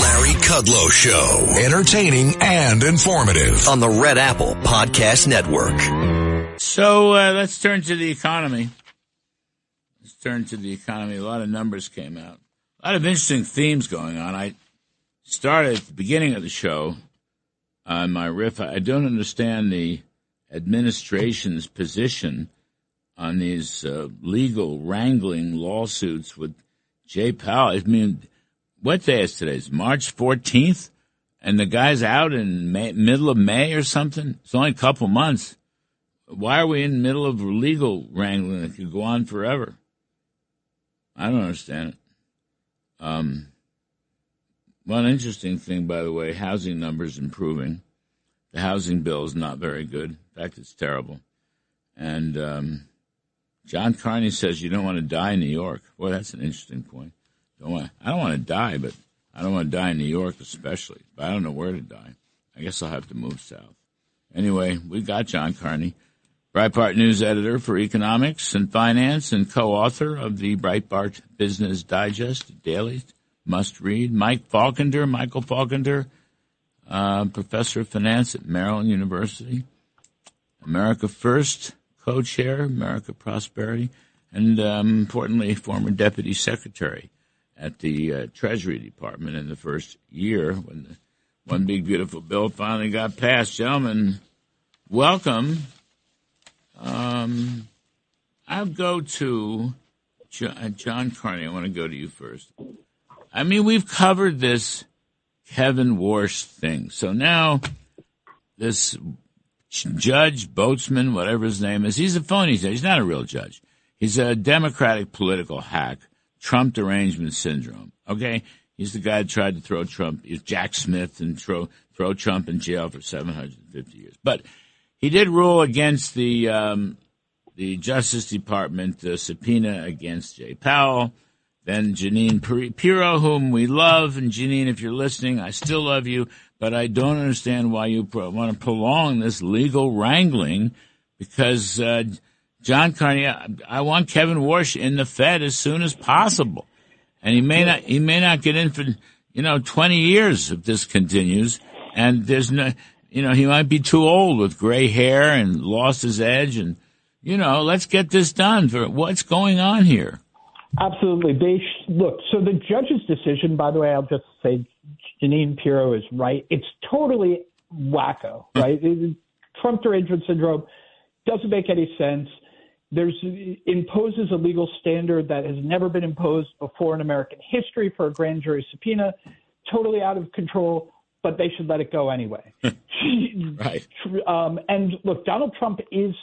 Larry Kudlow Show. Entertaining and informative on the Red Apple Podcast Network. So let's turn to the economy. A lot of numbers came out. A lot of interesting themes going on. I started at the beginning of the show on my riff. I don't understand the administration's position on these legal wrangling lawsuits with Jay Powell. I mean, what day is today? It's March 14th, and the guy's out in middle of May or something? It's only a couple months. Why are we in the middle of legal wrangling that could go on forever? I don't understand it. One interesting thing, by the way, housing numbers improving. The housing bill is not very good. In fact, it's terrible. And John Carney says you don't want to die in New York. Boy, that's an interesting point. I don't want to die, but I don't want to die in New York especially. But I don't know where to die. I guess I'll have to move south. Anyway, we got John Carney, Breitbart News editor for economics and finance and co-author of the Breitbart Business Digest daily must-read. Michael Faulkender, professor of finance at Maryland University, America First co-chair, America Prosperity, and importantly, former deputy secretary at the Treasury Department in the first year when the one big beautiful bill finally got passed. Gentlemen, welcome. I'll go to John Carney. I want to go to you first. I mean, we've covered this Kevin Warsh thing. So now this judge, Boatsman, whatever his name is, he's a phony. He's not a real judge. He's a Democratic political hack, Trump derangement syndrome. Okay? He's the guy that tried to throw Trump, Jack Smith, and throw Trump in jail for 750 years. But he did rule against the Justice Department subpoena against Jay Powell. Then Jeanine Pirro, whom we love. And Jeanine, if you're listening, I still love you. But I don't understand why you want to prolong this legal wrangling because, John Carney, I want Kevin Warsh in the Fed as soon as possible. And he may not get in for, 20 years if this continues. And there's no, he might be too old with gray hair and lost his edge. And, let's get this done. For what's going on here? Absolutely. Look, so the judge's decision, by the way, I'll just say Jeanine Pirro is right. It's totally wacko, right? Trump derangement syndrome doesn't make any sense. Imposes a legal standard that has never been imposed before in American history for a grand jury subpoena, totally out of control, but they should let it go anyway. Right. And look, Donald Trump is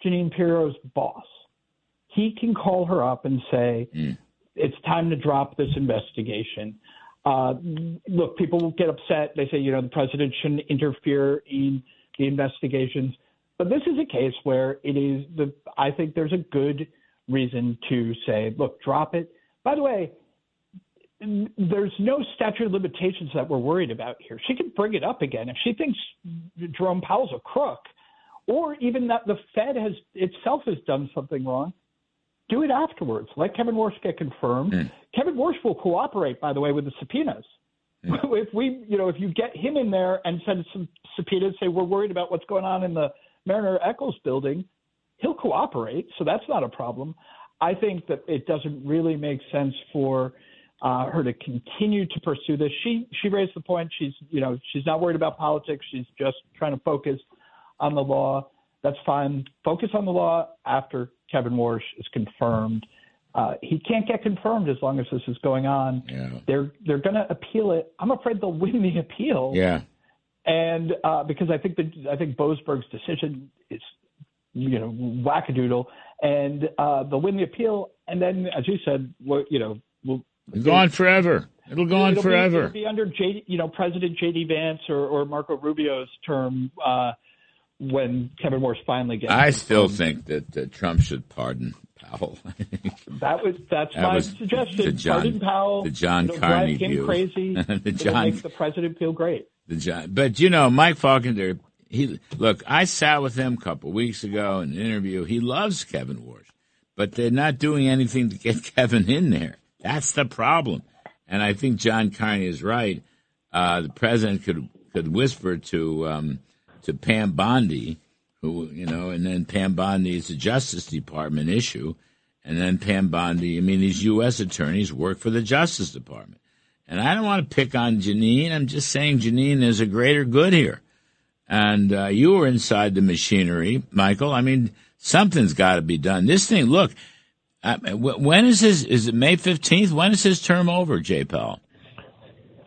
Jeanine Pirro's boss. He can call her up and say, it's time to drop this investigation. Look, people will get upset. They say, the president shouldn't interfere in the investigations. But this is a case where I think there's a good reason to say, look, drop it. By the way, there's no statute of limitations that we're worried about here. She can bring it up again if she thinks Jerome Powell's a crook, or even that the Fed itself has done something wrong. Do it afterwards. Let Kevin Warsh get confirmed. Kevin Warsh will cooperate, by the way, with the subpoenas. If you get him in there and send some subpoenas, say we're worried about what's going on in the Mariner Eccles building, he'll cooperate. So that's not a problem. I think that it doesn't really make sense for her to continue to pursue this. She raised the point. She's not worried about politics. She's just trying to focus on the law. That's fine. Focus on the law after Kevin Warsh is confirmed. He can't get confirmed as long as this is going on. Yeah. They're going to appeal it. I'm afraid they'll win the appeal. Yeah. And because I think Boasberg's decision is, wackadoodle, and they'll win the appeal. And then, as you said, we'll go on forever. It'll go on forever. It'll be under President J.D. Vance or Marco Rubio's term when Kevin Warsh finally gets. I still think that Trump should pardon Powell. That's my suggestion. Pardon Powell. The John Carney view. Crazy. It'll make the president feel great. But Mike Faulkender. I sat with him a couple of weeks ago in an interview. He loves Kevin Warsh, but they're not doing anything to get Kevin in there. That's the problem. And I think John Carney is right. the president could whisper to Pam Bondi, who, and then Pam Bondi is a Justice Department issue, and then Pam Bondi, these U.S. attorneys work for the Justice Department. And I don't want to pick on Janine. I'm just saying, Janine, there's a greater good here. And you were inside the machinery, Michael. Something's got to be done. This thing, look, when is it May 15th? When is his term over, Jay Powell?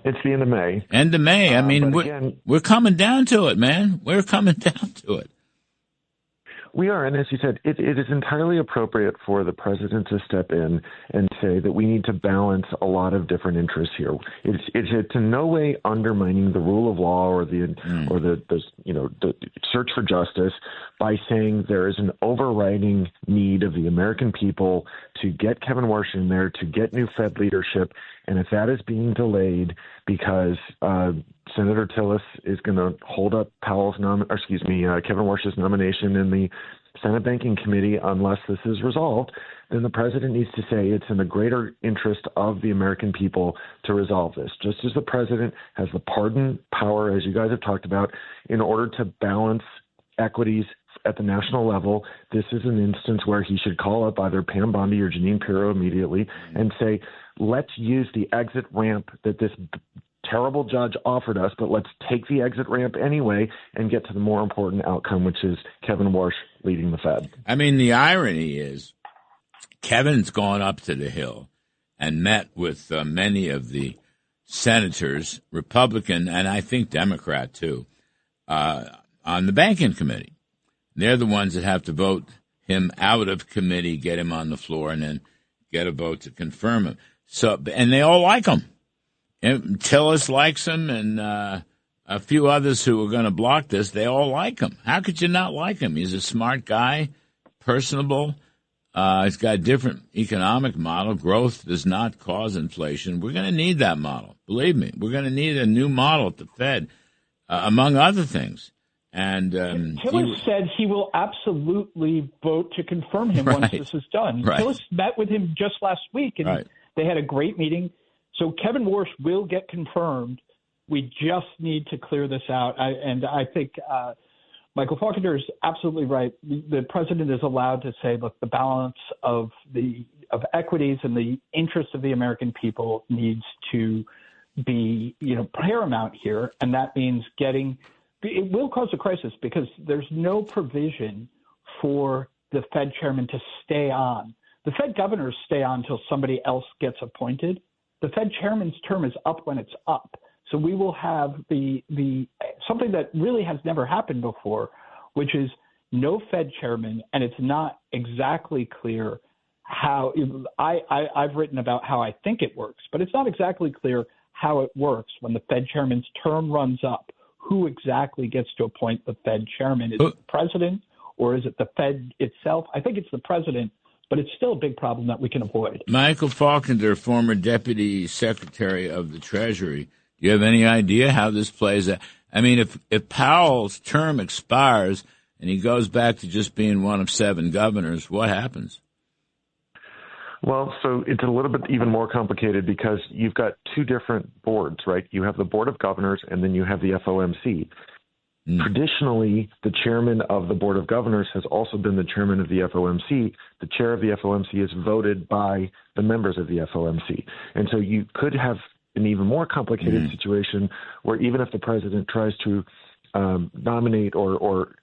It's the end of May. End of May. We're coming down to it, man. We're coming down to it. We are, and as you said, it is entirely appropriate for the president to step in and say that we need to balance a lot of different interests here. It's in no way undermining the rule of law or the search for justice by saying there is an overriding need of the American people to get Kevin Warsh in there, to get new Fed leadership, and if that is being delayed because Senator Tillis is going to hold up Kevin Warsh's nomination in the Senate Banking Committee unless this is resolved, then the president needs to say it's in the greater interest of the American people to resolve this. Just as the president has the pardon power, as you guys have talked about, in order to balance equities at the national level, this is an instance where he should call up either Pam Bondi or Janine Pirro immediately and say, let's use the exit ramp that this terrible judge offered us, but let's take the exit ramp anyway and get to the more important outcome, which is Kevin Warsh leading the Fed. The irony is Kevin's gone up to the Hill and met with many of the senators, Republican and I think Democrat too, on the Banking Committee. They're the ones that have to vote him out of committee, get him on the floor, and then get a vote to confirm him. And they all like him. And Tillis likes him, and a few others who are going to block this, they all like him. How could you not like him? He's a smart guy, personable. He's got a different economic model. Growth does not cause inflation. We're going to need that model. Believe me, we're going to need a new model at the Fed, among other things. And Tillis said he will absolutely vote to confirm him once this is done. Right. Tillis met with him just last week, and they had a great meeting. So Kevin Warsh will get confirmed. We just need to clear this out. I think Michael Faulkender is absolutely right. The president is allowed to say, look, the balance of equities and the interests of the American people needs to be, paramount here. And that means it will cause a crisis because there's no provision for the Fed chairman to stay on. The Fed governors stay on until somebody else gets appointed. The Fed chairman's term is up when it's up. So we will have the something that really has never happened before, which is no Fed chairman, and it's not exactly clear how I've written about how I think it works, but it's not exactly clear how it works when the Fed chairman's term runs up. Who exactly gets to appoint the Fed chairman? Is it the president or is it the Fed itself? I think it's the president, but it's still a big problem that we can avoid. Michael Faulkender, former Deputy Secretary of the Treasury, do you have any idea how this plays out? If Powell's term expires and he goes back to just being one of 7 governors, what happens? Well, so it's a little bit even more complicated because you've got 2 different boards, right? You have the Board of Governors and then you have the FOMC. Traditionally, the chairman of the Board of Governors has also been the chairman of the FOMC. The chair of the FOMC is voted by the members of the FOMC. And so you could have an even more complicated situation where even if the president tries to nominate or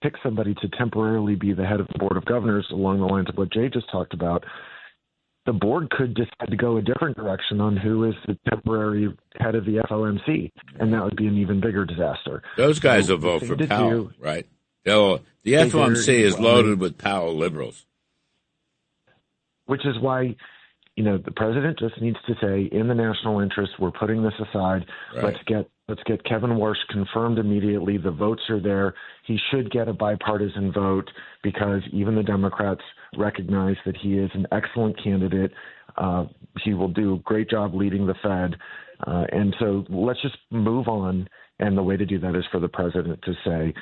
pick somebody to temporarily be the head of the Board of Governors along the lines of what Jay just talked about, the board could decide to go a different direction on who is the temporary head of the FOMC, and that would be an even bigger disaster. Those guys will vote for Powell, right? The FOMC is loaded with Powell liberals. Which is why, the president just needs to say, in the national interest, we're putting this aside. Right. Let's get Kevin Warsh confirmed immediately. The votes are there. He should get a bipartisan vote because even the Democrats recognize that he is an excellent candidate. He will do a great job leading the Fed. And so let's just move on. And the way to do that is for the president to say,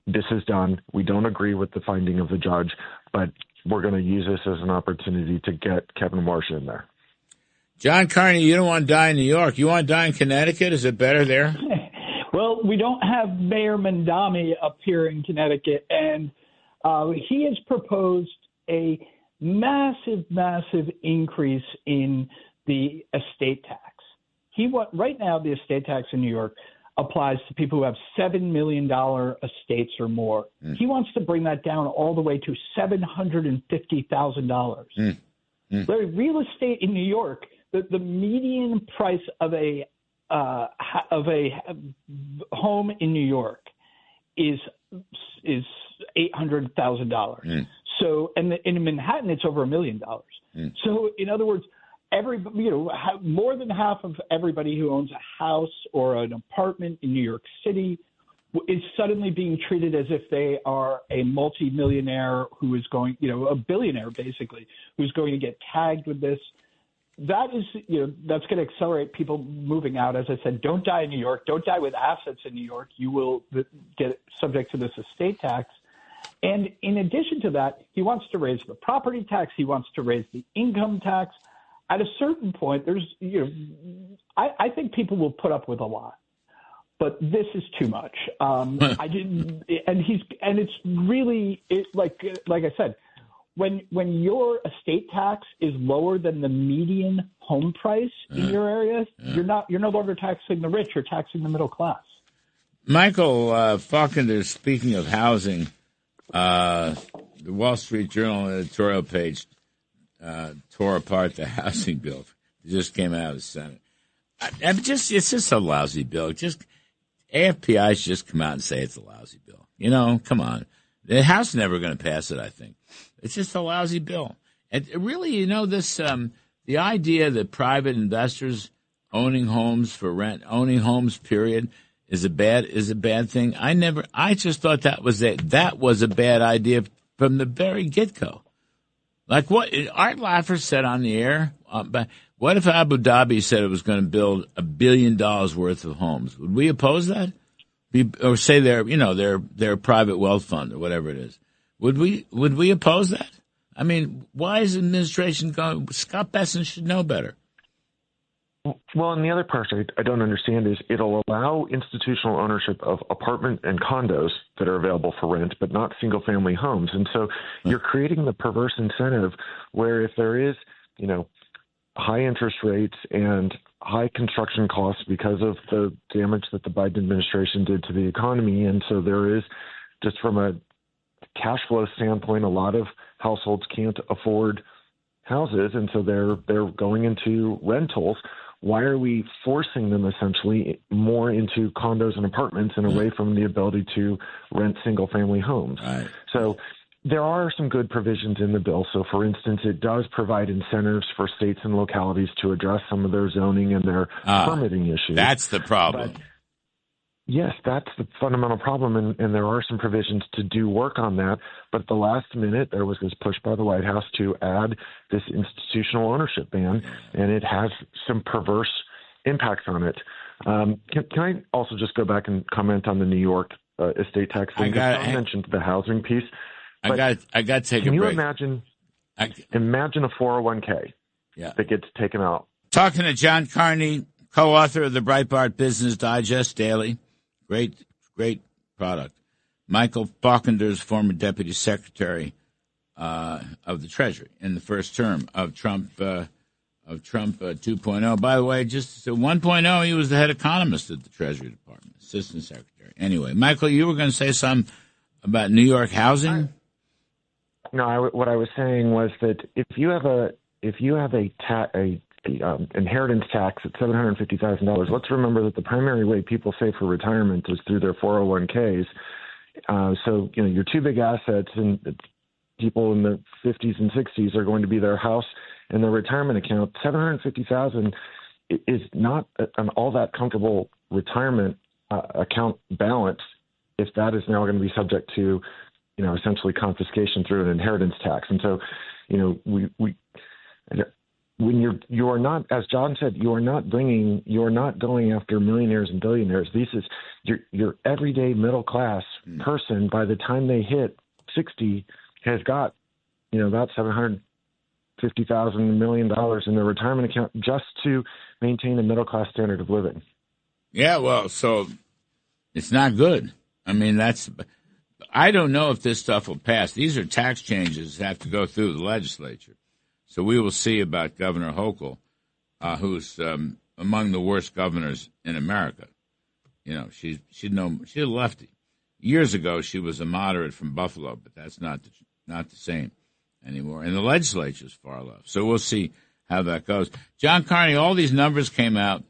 this is done. We don't agree with the finding of the judge, but we're going to use this as an opportunity to get Kevin Warsh in there. John Carney, you don't want to die in New York. You want to die in Connecticut? Is it better there? Well, we don't have Mayor Mandami up here in Connecticut, and he has proposed a massive increase in the estate tax. Right now, the estate tax in New York applies to people who have $7 million estates or more. He wants to bring that down all the way to $750,000. Larry, real estate in New York, the median price of a home in New York is $800,000. So, and in Manhattan, it's over $1 million. So, in other words, more than half of everybody who owns a house or an apartment in New York City is suddenly being treated as if they are a multimillionaire who is going, a billionaire basically, who's going to get tagged with this. That is, that's going to accelerate people moving out. As I said, don't die in New York. Don't die with assets in New York. You will get subject to this estate tax. And in addition to that, he wants to raise the property tax. He wants to raise the income tax. At a certain point, I think people will put up with a lot, but this is too much. It's really like I said, when your estate tax is lower than the median home price in your area, you're no longer taxing the rich, you're taxing the middle class. Michael Faulkender, speaking of housing, the Wall Street Journal editorial page tore apart the housing bill. It just came out of the Senate. It's just a lousy bill. AFPI should just come out and say it's a lousy bill. Come on. The House is never going to pass it, I think. It's just a lousy bill. And really, the idea that private investors owning homes for rent, owning homes, period, is a bad thing. I just thought that was a bad idea from the very get-go. Like what Art Laffer said on the air, what if Abu Dhabi said it was going to build $1 billion worth of homes? Would we oppose that? Or say they're a private wealth fund or whatever it is. Would we oppose that? I mean, why is the administration going? Scott Besson should know better. Well, and the other part I don't understand is it'll allow institutional ownership of apartment and condos that are available for rent, but not single-family homes. And so you're creating the perverse incentive where if there is, high interest rates and high construction costs because of the damage that the Biden administration did to the economy, and so there is, just from a cash flow standpoint, a lot of households can't afford houses, and so they're going into rentals. Why are we forcing them essentially more into condos and apartments and away from the ability to rent single-family homes? Right. So there are some good provisions in the bill. So, for instance, it does provide incentives for states and localities to address some of their zoning and their permitting issues. That's the problem. But yes, that's the fundamental problem, and there are some provisions to do work on that. But at the last minute, there was this push by the White House to add this institutional ownership ban, and it has some perverse impacts on it. Can I also just go back and comment on the New York estate tax thing? I mentioned the housing piece. I got to take a break. Can you imagine a 401k that gets taken out? Talking to John Carney, co-author of the Breitbart Business Digest Daily. Great product. Michael Faulkender's former deputy secretary of the Treasury in the first term of Trump 2.0. By the way, just 1.0, he was the head economist at the Treasury Department, assistant secretary. Anyway, Michael, you were going to say something about New York housing? What I was saying was that if you have a inheritance tax at $750,000. Let's remember that the primary way people save for retirement is through their 401ks. So, your two big assets and people in the 50s and 60s are going to be their house and their retirement account. $750,000 is not an all that comfortable retirement account balance if that is now going to be subject to, essentially confiscation through an inheritance tax. And so, when you're not, as John said, you're not going after millionaires and billionaires. This is your everyday middle class person. By the time they hit 60, has got, about $750,000 $50,000, $1 million in their retirement account just to maintain a middle-class standard of living. Yeah, well, so it's not good. I mean, I don't know if this stuff will pass. These are tax changes that have to go through the legislature. So we will see about Governor Hochul, who's among the worst governors in America. You know, she's a lefty. Years ago, she was a moderate from Buffalo, but that's not the same anymore. And the legislature is far left. So we'll see how that goes. John Carney, all these numbers came out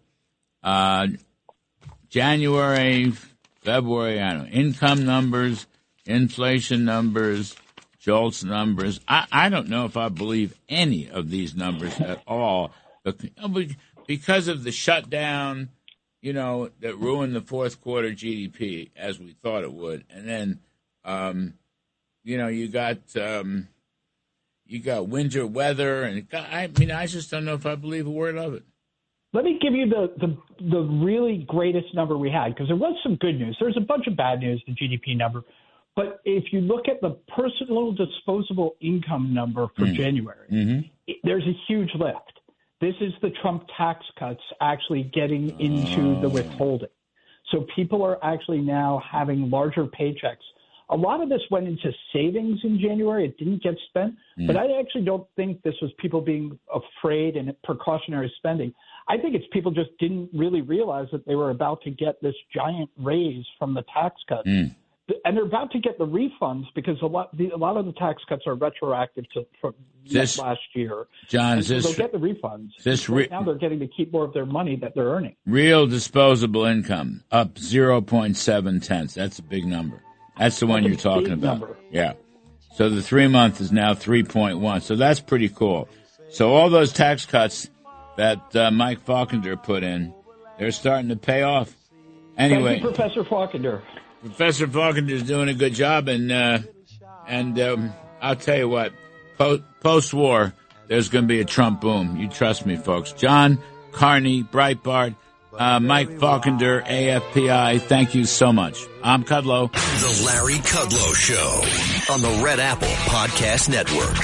January, February, I don't know, income numbers, inflation numbers, JOLTS numbers. I don't know if I believe any of these numbers at all because of the shutdown, you know, that ruined the fourth quarter GDP as we thought it would. And then, you know, you got winter weather. And I just don't know if I believe a word of it. Let me give you the really greatest number we had, because there was some good news. There's a bunch of bad news, the GDP number. But if you look at the personal disposable income number for January, there's a huge lift. This is the Trump tax cuts actually getting into the withholding. So people are actually now having larger paychecks. A lot of this went into savings in January. It didn't get spent. But I actually don't think this was people being afraid and precautionary spending. I think it's people just didn't really realize that they were about to get this giant raise from the tax cuts. And they're about to get the refunds because a lot of the tax cuts are retroactive from last year. John, they'll get the refunds. Now they're getting to keep more of their money that they're earning. Real disposable income up 0.7 That's a big number. That's the one you're talking about. Number. Yeah. So the 3-month is now 3.1. So that's pretty cool. So all those tax cuts that Mike Faulkender put in, they're starting to pay off. Anyway, thank you, Professor Faulkender. Professor Faulkender is doing a good job, and I'll tell you what, post-war, there's going to be a Trump boom. You trust me, folks. John Carney, Breitbart, Mike Faulkender, AFPI, thank you so much. I'm Kudlow. The Larry Kudlow Show on the Red Apple Podcast Network.